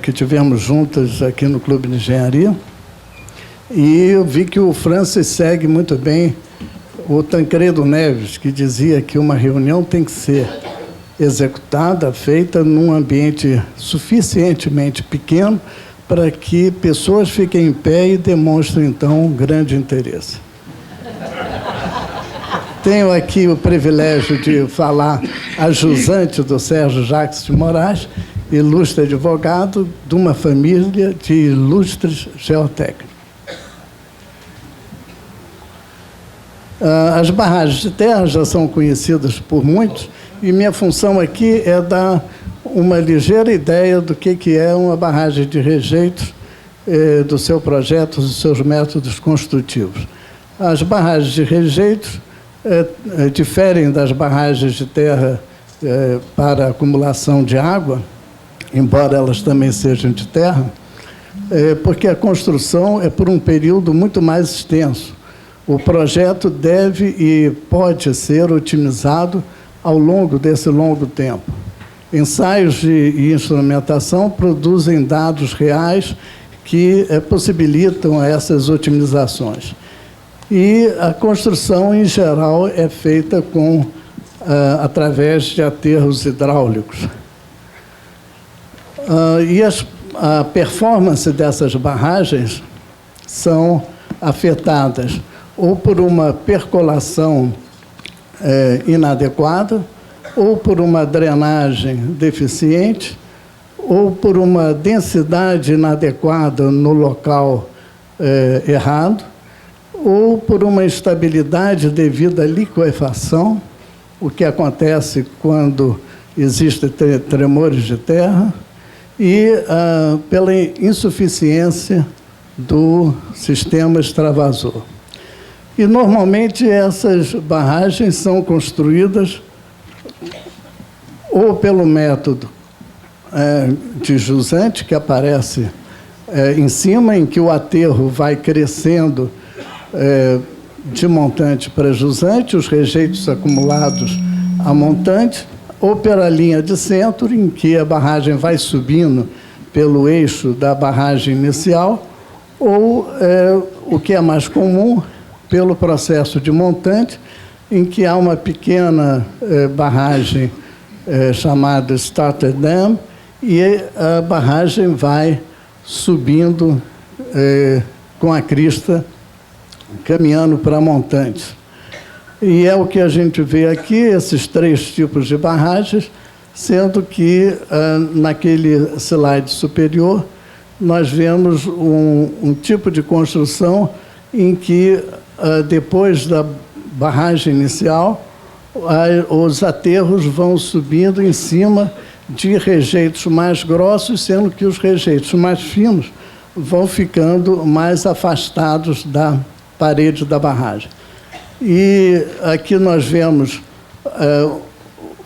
que tivemos juntas aqui no Clube de Engenharia, e eu vi que o Francis segue muito bem o Tancredo Neves, que dizia que uma reunião tem que ser executada, feita num ambiente suficientemente pequeno para que pessoas fiquem em pé e demonstrem, então, um grande interesse. Tenho aqui o privilégio de falar a jusante do Sérgio Jacques de Moraes, ilustre advogado de uma família de ilustres geotécnicos. As barragens de terra já são conhecidas por muitos, e minha função aqui é dar uma ligeira ideia do que é uma barragem de rejeitos, do seu projeto, dos seus métodos construtivos. As barragens de rejeitos diferem das barragens de terra para acumulação de água, embora elas também sejam de terra, porque a construção é por um período muito mais extenso. O projeto deve e pode ser otimizado ao longo desse longo tempo. Ensaios e instrumentação produzem dados reais que possibilitam essas otimizações. E a construção, em geral, é feita através de aterros hidráulicos. A performance dessas barragens são afetadas ou por uma percolação inadequada, ou por uma drenagem deficiente, ou por uma densidade inadequada no local errado, ou por uma instabilidade devido à liquefação, o que acontece quando existem tremores de terra, e pela insuficiência do sistema extravasor. E, normalmente, essas barragens são construídas ou pelo método de jusante, que aparece em cima, em que o aterro vai crescendo de montante para jusante, os rejeitos acumulados a montante, ou pela linha de centro, em que a barragem vai subindo pelo eixo da barragem inicial, ou, o que é mais comum, pelo processo de montante, em que há uma pequena barragem chamada starter dam, e a barragem vai subindo com a crista, caminhando para montante. E é o que a gente vê aqui, esses três tipos de barragens, sendo que naquele slide superior nós vemos um tipo de construção em que, depois da barragem inicial, os aterros vão subindo em cima de rejeitos mais grossos, sendo que os rejeitos mais finos vão ficando mais afastados da parede da barragem. E aqui nós vemos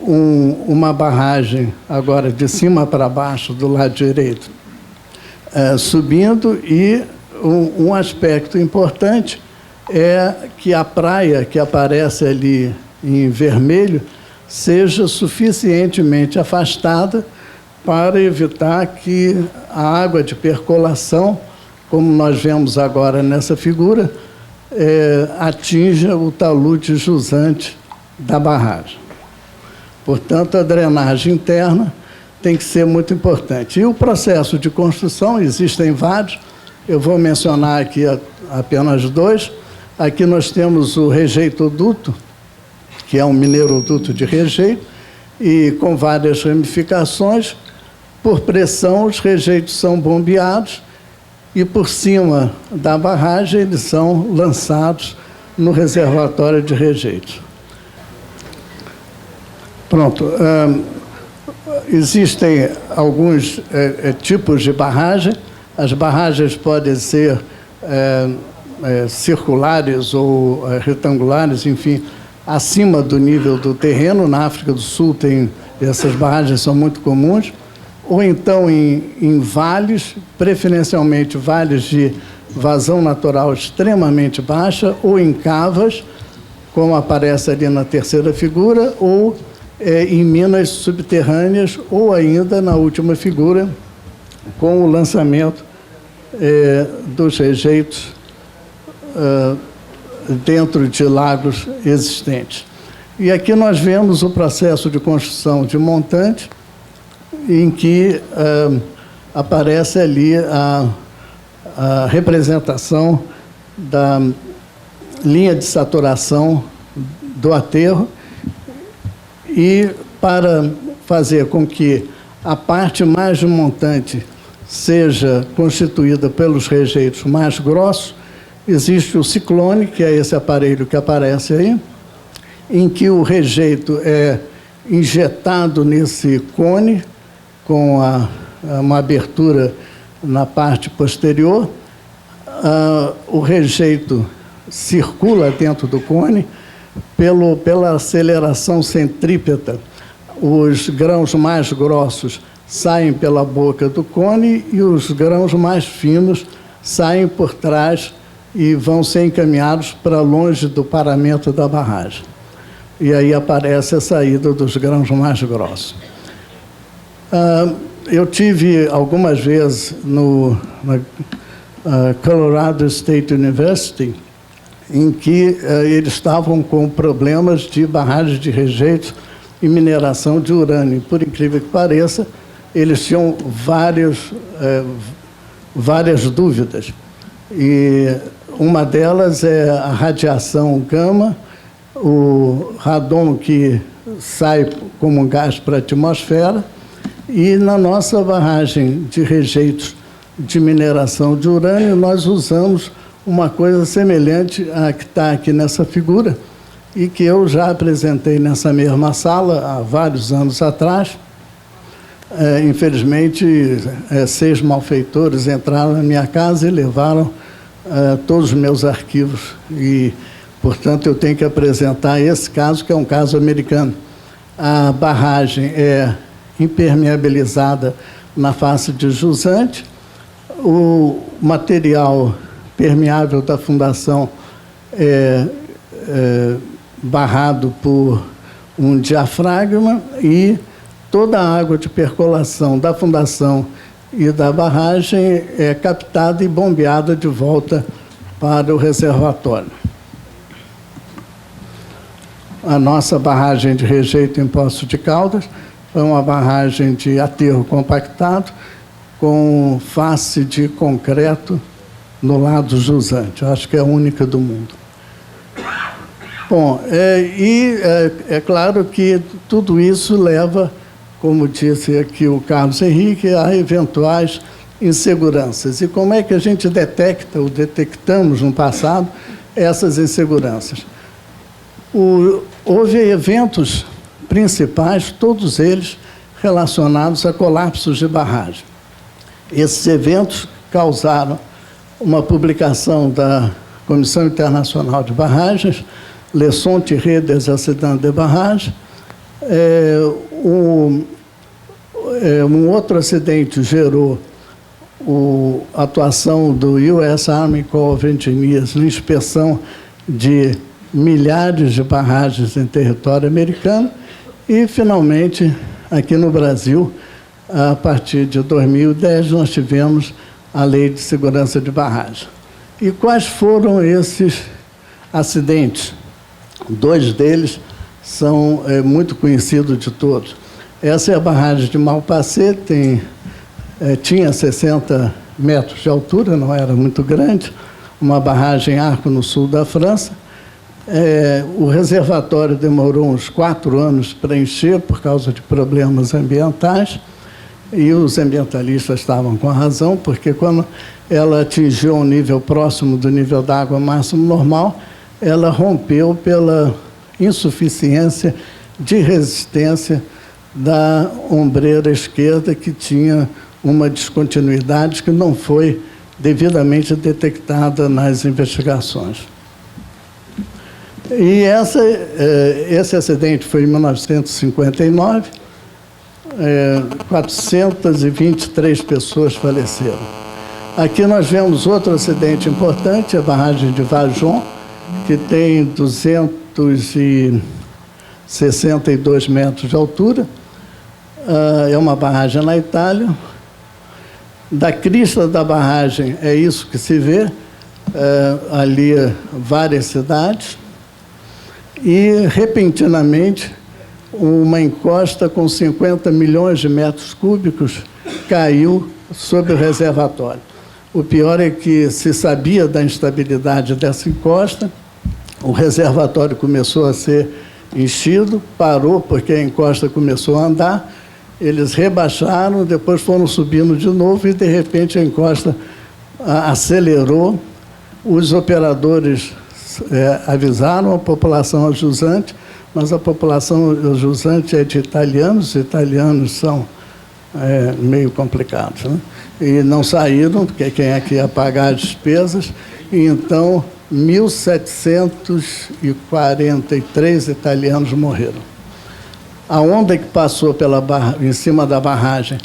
uma barragem, agora de cima para baixo, do lado direito, subindo, e um aspecto importante é que a praia que aparece ali em vermelho seja suficientemente afastada para evitar que a água de percolação, como nós vemos agora nessa figura, atinja o talude jusante da barragem. Portanto, a drenagem interna tem que ser muito importante. E o processo de construção, existem vários, eu vou mencionar aqui apenas dois. Aqui nós temos o rejeitoduto, que é um mineroduto de rejeito, e com várias ramificações. Por pressão, os rejeitos são bombeados, e por cima da barragem eles são lançados no reservatório de rejeitos. Pronto. Existem alguns tipos de barragem. As barragens podem ser circulares ou retangulares, enfim, acima do nível do terreno. Na África do Sul essas barragens são muito comuns. Ou então em vales, preferencialmente vales de vazão natural extremamente baixa, ou em cavas, como aparece ali na terceira figura, ou em minas subterrâneas, ou ainda, na última figura, com o lançamento dos rejeitos dentro de lagos existentes. E aqui nós vemos o processo de construção de montante, em que aparece ali a representação da linha de saturação do aterro, e para fazer com que a parte mais de montante seja constituída pelos rejeitos mais grossos, existe o ciclone, que é esse aparelho que aparece aí, em que o rejeito é injetado nesse cone, com uma abertura na parte posterior. O rejeito circula dentro do cone, pela aceleração centrípeta. Os grãos mais grossos saem pela boca do cone e os grãos mais finos saem por trás e vão ser encaminhados para longe do paramento da barragem. E aí aparece a saída dos grãos mais grossos. Eu tive algumas vezes na Colorado State University, em que eles estavam com problemas de barragens de rejeitos e mineração de urânio. Por incrível que pareça, eles tinham várias dúvidas. E uma delas é a radiação gama, o radon que sai como um gás para a atmosfera, e na nossa barragem de rejeitos de mineração de urânio, nós usamos uma coisa semelhante à que está aqui nessa figura, e que eu já apresentei nessa mesma sala há vários anos atrás. Infelizmente, 6 malfeitores entraram na minha casa e levaram todos os meus arquivos, e, portanto, eu tenho que apresentar esse caso, que é um caso americano. A barragem é impermeabilizada na face de jusante, o material permeável da fundação é barrado por um diafragma, e toda a água de percolação da fundação e da barragem é captada e bombeada de volta para o reservatório. A nossa barragem de rejeito em Poços de Caldas é uma barragem de aterro compactado com face de concreto no lado jusante. Eu acho que é a única do mundo. Bom, é claro que tudo isso leva, como disse aqui o Carlos Henrique, a eventuais inseguranças. E como é que a gente detecta, ou detectamos no passado, essas inseguranças? Houve eventos principais, todos eles relacionados a colapsos de barragem. Esses eventos causaram uma publicação da Comissão Internacional de Barragens, Leçons tirées des accidents de barrage. Um outro acidente gerou a atuação do US Army Corps of Engineers na inspeção de milhares de barragens em território americano. E, finalmente, aqui no Brasil, a partir de 2010, nós tivemos a Lei de Segurança de Barragem. E quais foram esses acidentes? 2 deles são muito conhecidos de todos. Essa é a barragem de Malpasset, tinha 60 metros de altura, não era muito grande, uma barragem arco no sul da França. O reservatório demorou uns 4 anos para encher por causa de problemas ambientais, e os ambientalistas estavam com razão, porque quando ela atingiu um nível próximo do nível d'água máximo normal, ela rompeu pela insuficiência de resistência da ombreira esquerda, que tinha uma descontinuidade que não foi devidamente detectada nas investigações. E esse acidente foi em 1959, 423 pessoas faleceram. Aqui nós vemos outro acidente importante, a barragem de Vajon, que tem 262 metros de altura. É uma barragem na Itália, Da crista da barragem, é isso que se vê, ali várias cidades, e, repentinamente, uma encosta com 50 milhões de metros cúbicos caiu sobre o reservatório. O pior é que se sabia da instabilidade dessa encosta, o reservatório começou a ser enchido, parou porque a encosta começou a andar, eles rebaixaram, depois foram subindo de novo e, de repente, a encosta acelerou. Os operadores avisaram a população jusante, mas a população jusante é de italianos, os italianos são meio complicados, né? E não saíram, porque quem é que ia pagar as despesas, e então 1.743 italianos morreram. A onda que passou em cima da barragem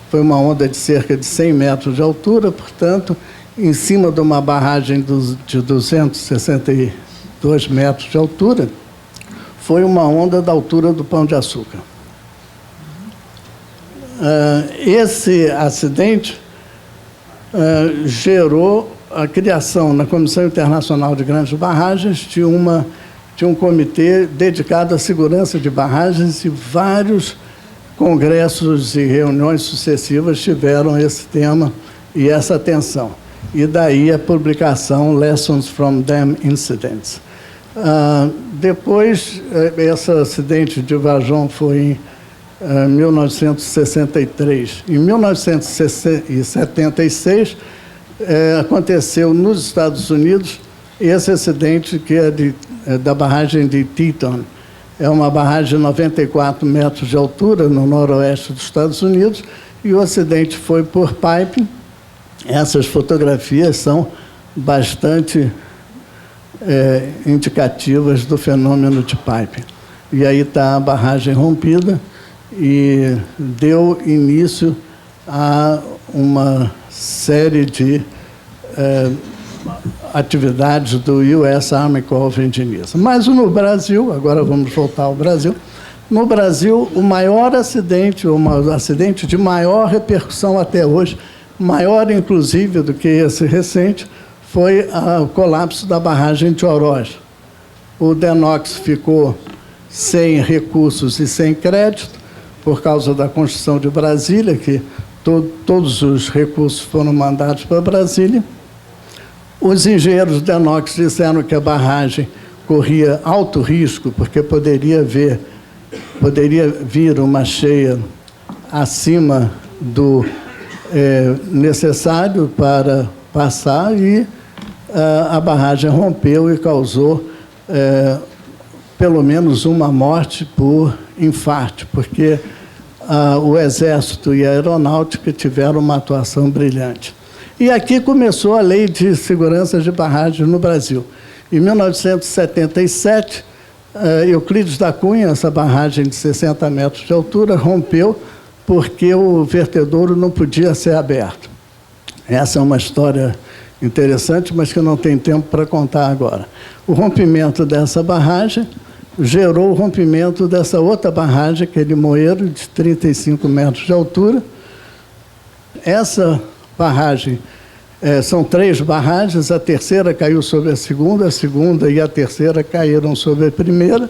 foi uma onda de cerca de 100 metros de altura, portanto, em cima de uma barragem de 262 metros de altura, foi uma onda da altura do Pão de Açúcar. Esse acidente gerou a criação na Comissão Internacional de Grandes Barragens de um comitê dedicado à segurança de barragens, e vários congressos e reuniões sucessivas tiveram esse tema e essa atenção. E daí a publicação Lessons from Dam Incidents. Depois, esse acidente de Vajon foi em 1963. Em 1976, aconteceu nos Estados Unidos esse acidente que é da barragem de Teton. É uma barragem de 94 metros de altura no noroeste dos Estados Unidos, e o acidente foi por piping. Essas fotografias são bastante indicativas do fenômeno de piping. E aí está a barragem rompida e deu início a uma série de atividades do US Army Corps of Engineers. Mas no Brasil, agora vamos voltar ao Brasil, no Brasil, o maior acidente, o acidente de maior repercussão até hoje, maior inclusive do que esse recente, foi o colapso da barragem de Oroz. O DENOX ficou sem recursos e sem crédito, por causa da construção de Brasília, que todos os recursos foram mandados para Brasília. Os engenheiros do DENOX disseram que a barragem corria alto risco, porque poderia vir uma cheia acima do necessário para passar, e a barragem rompeu e causou pelo menos uma morte por infarto, porque o Exército e a Aeronáutica tiveram uma atuação brilhante. E aqui começou a Lei de Segurança de Barragens no Brasil. Em 1977, Euclides da Cunha, essa barragem de 60 metros de altura, rompeu porque o vertedouro não podia ser aberto. Essa é uma história interessante, mas que eu não tenho tempo para contar agora. O rompimento dessa barragem gerou o rompimento dessa outra barragem, aquele moeiro de 35 metros de altura. Essa barragem, são 3 barragens, a terceira caiu sobre a segunda e a terceira caíram sobre a primeira,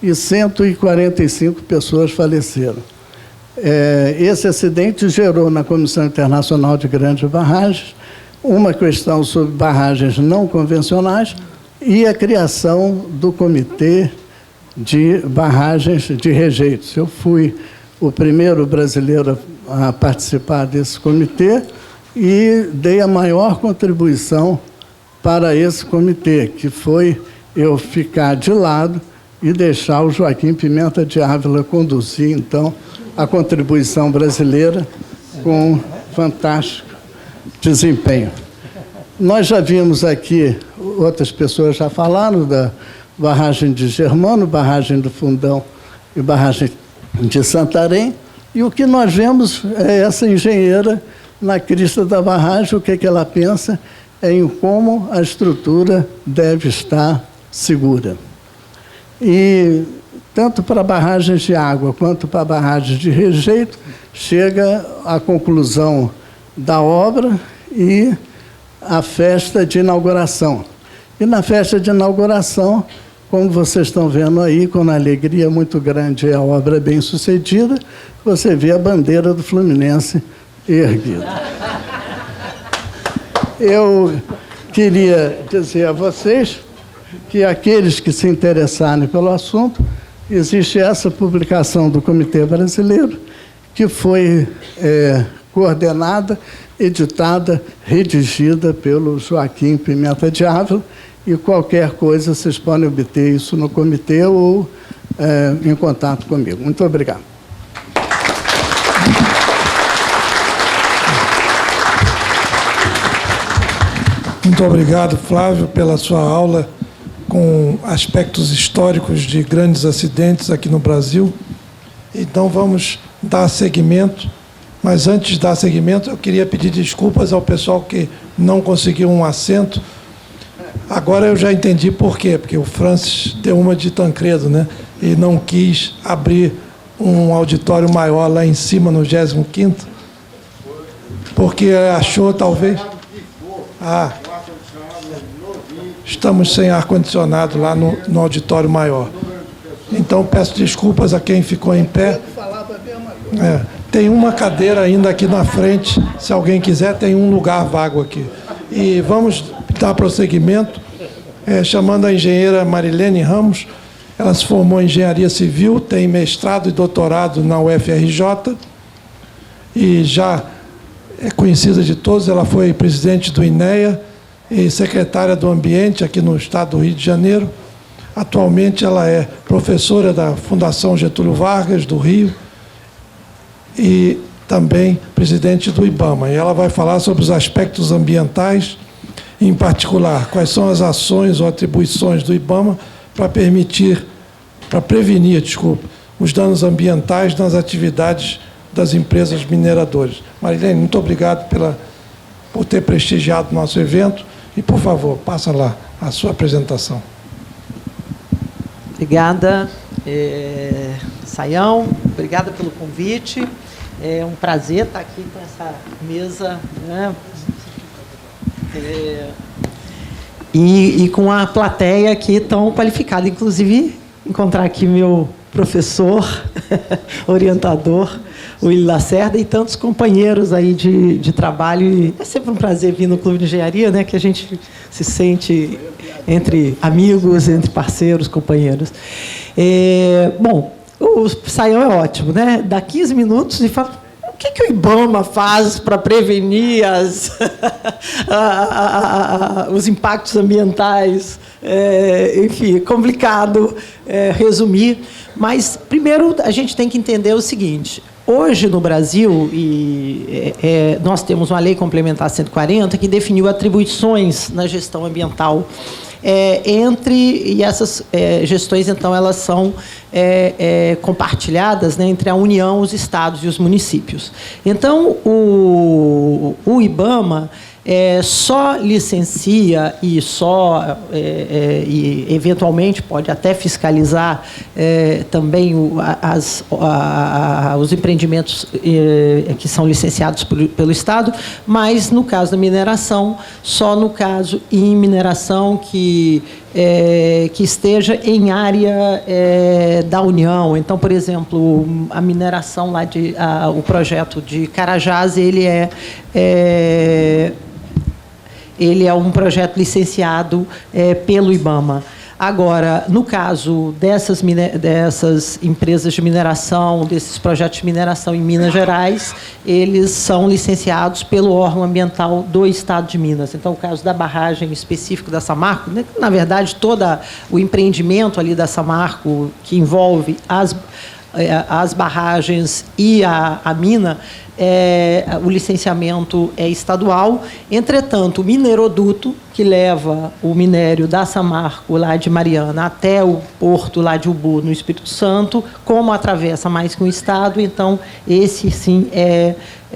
e 145 pessoas faleceram. Esse acidente gerou na Comissão Internacional de Grandes Barragens uma questão sobre barragens não convencionais e a criação do Comitê de Barragens de Rejeitos. Eu fui o primeiro brasileiro a participar desse comitê e dei a maior contribuição para esse comitê, que foi eu ficar de lado e deixar o Joaquim Pimenta de Ávila conduzir, então, a contribuição brasileira com fantástico desempenho. Nós já vimos aqui, outras pessoas já falaram da barragem de Germano, barragem do Fundão e barragem de Santarém, e o que nós vemos é essa engenheira na crista da barragem. O que ela pensa é em como a estrutura deve estar segura. E tanto para barragens de água quanto para barragens de rejeito, chega à conclusão da obra e a festa de inauguração. E na festa de inauguração, como vocês estão vendo aí, com uma alegria muito grande e a obra é bem sucedida, você vê a bandeira do Fluminense erguida. Eu queria dizer a vocês que aqueles que se interessarem pelo assunto, existe essa publicação do Comitê Brasileiro, que foi coordenada, editada, redigida pelo Joaquim Pimenta de Ávila, e qualquer coisa vocês podem obter isso no comitê ou em contato comigo. Muito obrigado. Muito obrigado, Flávio, pela sua aula com aspectos históricos de grandes acidentes aqui no Brasil. Então, vamos dar seguimento. Mas, antes de dar seguimento, eu queria pedir desculpas ao pessoal que não conseguiu um assento. Agora eu já entendi por quê, porque o Francis deu uma de Tancredo, né? E não quis abrir um auditório maior lá em cima, no 25º, porque achou, talvez... estamos sem ar-condicionado lá no auditório maior. Então, peço desculpas a quem ficou em pé. Tem uma cadeira ainda aqui na frente, se alguém quiser, tem um lugar vago aqui. E vamos dar prosseguimento, chamando a engenheira Marilene Ramos. Ela se formou em Engenharia Civil, tem mestrado e doutorado na UFRJ, e já é conhecida de todos. Ela foi presidente do INEA e secretária do Ambiente aqui no estado do Rio de Janeiro. Atualmente ela é professora da Fundação Getúlio Vargas, do Rio, e também presidente do IBAMA. E ela vai falar sobre os aspectos ambientais, em particular, quais são as ações ou atribuições do IBAMA para prevenir, os danos ambientais nas atividades das empresas mineradoras. Marilene, muito obrigado por ter prestigiado o nosso evento. E, por favor, passa lá a sua apresentação. Obrigada, Sayão. Obrigada pelo convite. É um prazer estar aqui com essa mesa, né? E com a plateia aqui tão qualificada. Inclusive, encontrar aqui meu professor, orientador, o Willy Lacerda, e tantos companheiros aí de trabalho. E é sempre um prazer vir no Clube de Engenharia, né, que a gente se sente entre amigos, entre parceiros, companheiros. Bom, o Sayão é ótimo, né? Dá 15 minutos e fala... O que o IBAMA faz para prevenir os impactos ambientais? Enfim, é complicado resumir. Mas, primeiro, a gente tem que entender o seguinte. Hoje, no Brasil, nós temos uma Lei Complementar 140 que definiu atribuições na gestão ambiental. E essas gestões, então, elas são compartilhadas, né, entre a União, os estados e os municípios. Então, o IBAMA só licencia e eventualmente pode até fiscalizar também os empreendimentos que são licenciados pelo Estado, mas no caso da mineração, só no caso em mineração que esteja em área da União. Então, por exemplo, a mineração lá o projeto de Carajás, ele é um projeto licenciado pelo IBAMA. Agora, no caso dessas empresas de mineração, desses projetos de mineração em Minas Gerais, eles são licenciados pelo órgão ambiental do Estado de Minas. Então, o caso da barragem específica da Samarco, na verdade, todo o empreendimento ali da Samarco, que envolve as barragens e a mina, o licenciamento é estadual. Entretanto, o mineroduto, que leva o minério da Samarco, lá de Mariana, até o porto lá de Ubu, no Espírito Santo, como atravessa mais que um estado, então, esse, sim, é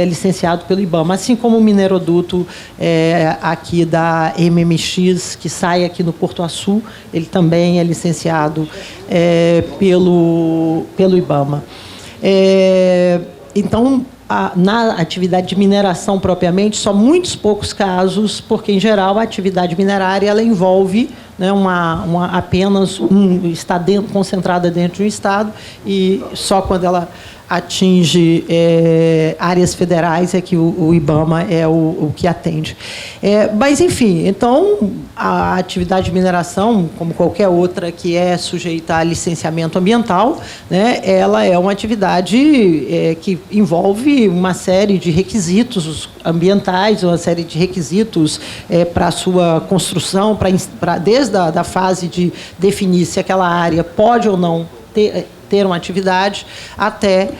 licenciado pelo IBAMA. Assim como o mineroduto aqui da MMX, que sai aqui no Porto Açu, ele também é licenciado pelo IBAMA. Então, na atividade de mineração propriamente, só muitos poucos casos, porque, em geral, a atividade minerária ela envolve, né, apenas está concentrada dentro de um estado, e só quando ela atinge áreas federais é que o IBAMA é o que atende. Mas, enfim, então, a atividade de mineração, como qualquer outra que é sujeita a licenciamento ambiental, né, ela é uma atividade que envolve uma série de requisitos ambientais, uma série de requisitos para a sua construção, desde a fase de definir se aquela área pode ou não ter uma atividade, até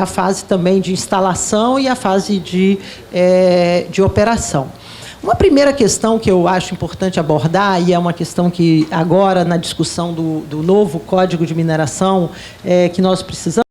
a fase também de instalação e a fase de operação. Uma primeira questão que eu acho importante abordar, e é uma questão que agora, na discussão do novo Código de Mineração, que nós precisamos